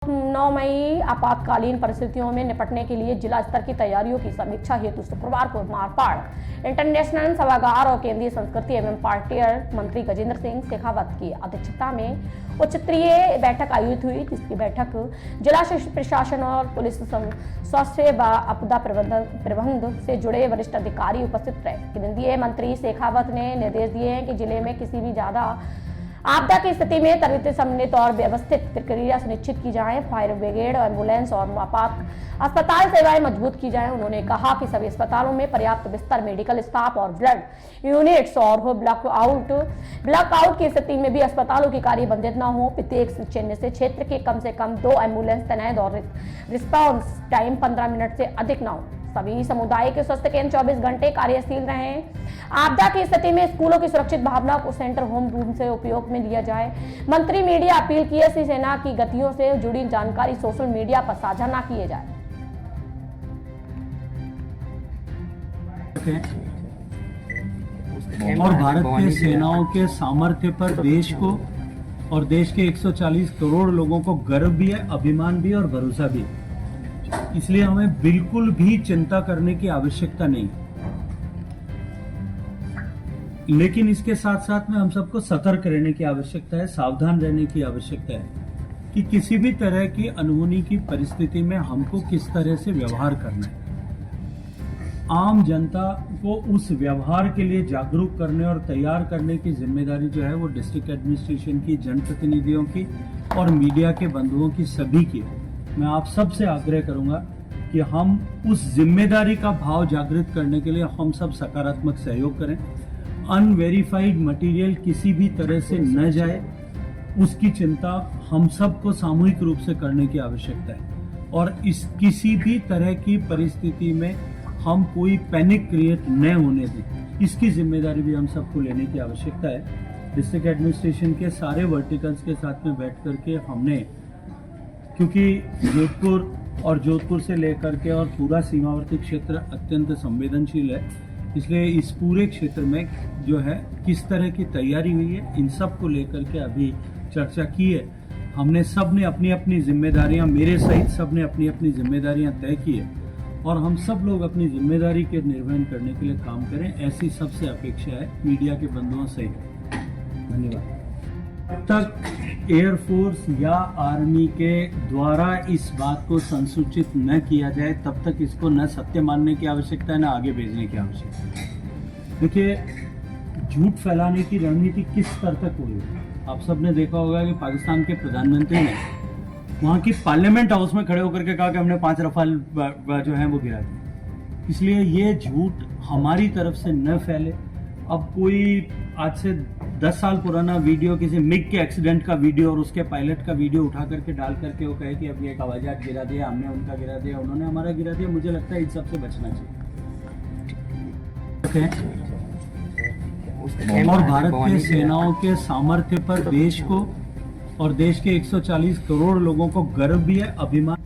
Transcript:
9 मई आपातकालीन परिस्थितियों में निपटने के लिए जिला स्तर की तैयारियों की समीक्षा हेतु शुक्रवार को मारपाड़ इंटरनेशनल सभागार और केंद्रीय संस्कृति एवं पार्टी मंत्री गजेंद्र सिंह शेखावत की अध्यक्षता में उच्च स्तरीय बैठक आयोजित हुई, जिसकी बैठक जिला प्रशासन और पुलिस, स्वास्थ्य व आपदा प्रबंधन से जुड़े वरिष्ठ अधिकारी उपस्थित रहे। केंद्रीय मंत्री शेखावत ने निर्देश दिए हैं कि जिले में किसी भी ज्यादा आपदा की स्थिति में त्वरित, समन्वित और व्यवस्थित प्रक्रिया सुनिश्चित की जाए। फायर ब्रिगेड, एम्बुलेंस और आपात अस्पताल सेवाएं मजबूत की जाएं। उन्होंने कहा कि सभी अस्पतालों में पर्याप्त बिस्तर, मेडिकल स्टाफ और ब्लड यूनिट्स और हो ब्लॉकआउट की स्थिति में भी अस्पतालों की कार्य बंदित न हो। प्रत्येक चिन्ह से क्षेत्र के कम से कम 2 एम्बुलेंस तैनात और रिस्पांस टाइम 15 मिनट से अधिक न हो। सभी सामुदायिक स्वास्थ्य केंद्र 24 घंटे कार्यशील रहें। आपदा की स्थिति में स्कूलों की सुरक्षित भावना को सेंटर होम रूम से उपयोग में लिया जाए। मंत्री मीडिया अपील की है, सेना की गतियों से जुड़ी जानकारी सोशल मीडिया पर साझा न किए जाए। और भारत के सेनाओं के सामर्थ्य पर देश को और देश के 140 करोड़ लोगों को गर्व भी है, अभिमान भी और भरोसा भी है। इसलिए हमें बिल्कुल भी चिंता करने की आवश्यकता नहीं, लेकिन इसके साथ साथ में हम सबको सतर्क रहने की आवश्यकता है, सावधान रहने की आवश्यकता है कि किसी भी तरह की अनहोनी की परिस्थिति में हमको किस तरह से व्यवहार करना है। आम जनता को उस व्यवहार के लिए जागरूक करने और तैयार करने की जिम्मेदारी जो है वो डिस्ट्रिक्ट एडमिनिस्ट्रेशन की, जनप्रतिनिधियों की और मीडिया के बंधुओं की, सभी की। मैं आप सबसे आग्रह करूंगा कि हम उस जिम्मेदारी का भाव जागृत करने के लिए हम सब सकारात्मक सहयोग करें। अनवेरिफाइड मटेरियल किसी भी तरह से न जाए, उसकी चिंता हम सबको सामूहिक रूप से करने की आवश्यकता है। और इस किसी भी तरह की परिस्थिति में हम कोई पैनिक क्रिएट न होने दें, इसकी जिम्मेदारी भी हम सबको लेने की आवश्यकता है। डिस्ट्रिक्ट एडमिनिस्ट्रेशन के सारे वर्टिकल्स के साथ में बैठ करके हमने, क्योंकि जोधपुर से लेकर के और पूरा सीमावर्ती क्षेत्र अत्यंत संवेदनशील है, इसलिए इस पूरे क्षेत्र में जो है किस तरह की तैयारी हुई है, इन सब को लेकर के अभी चर्चा की है। हमने सब ने अपनी अपनी जिम्मेदारियां, मेरे सहित सब ने अपनी अपनी जिम्मेदारियां तय की है और हम सब लोग अपनी जिम्मेदारी के निर्वहन करने के लिए काम करें, ऐसी सबसे अपेक्षा है मीडिया के बंधुओं से। धन्यवाद। जब तक एयरफोर्स या आर्मी के द्वारा इस बात को संसूचित न किया जाए, तब तक इसको न सत्य मानने की आवश्यकता है, न आगे भेजने की आवश्यकता है। देखिए, झूठ फैलाने की रणनीति किस स्तर तक हुई है। आप सब ने देखा होगा कि पाकिस्तान के प्रधानमंत्री ने वहाँ की पार्लियामेंट हाउस में खड़े होकर के कहा कि हमने 5 रफाल जो है वो गिरा दिए। इसलिए ये झूठ हमारी तरफ से न फैले। अब कोई आज से 10 साल पुराना वीडियो, किसी मिग के एक्सीडेंट का वीडियो और उसके पायलट का वीडियो उठा करके डाल करके वो कहे कि अब ये एक हवाई जहाज गिरा दिया, हमने उनका गिरा दिया, उन्होंने हमारा गिरा दिया, मुझे लगता है इन सबसे बचना चाहिए। और भारत के सेनाओं के सामर्थ्य पर देश को और देश के 140 करोड़ लोगों को गर्व भी है, अभिमान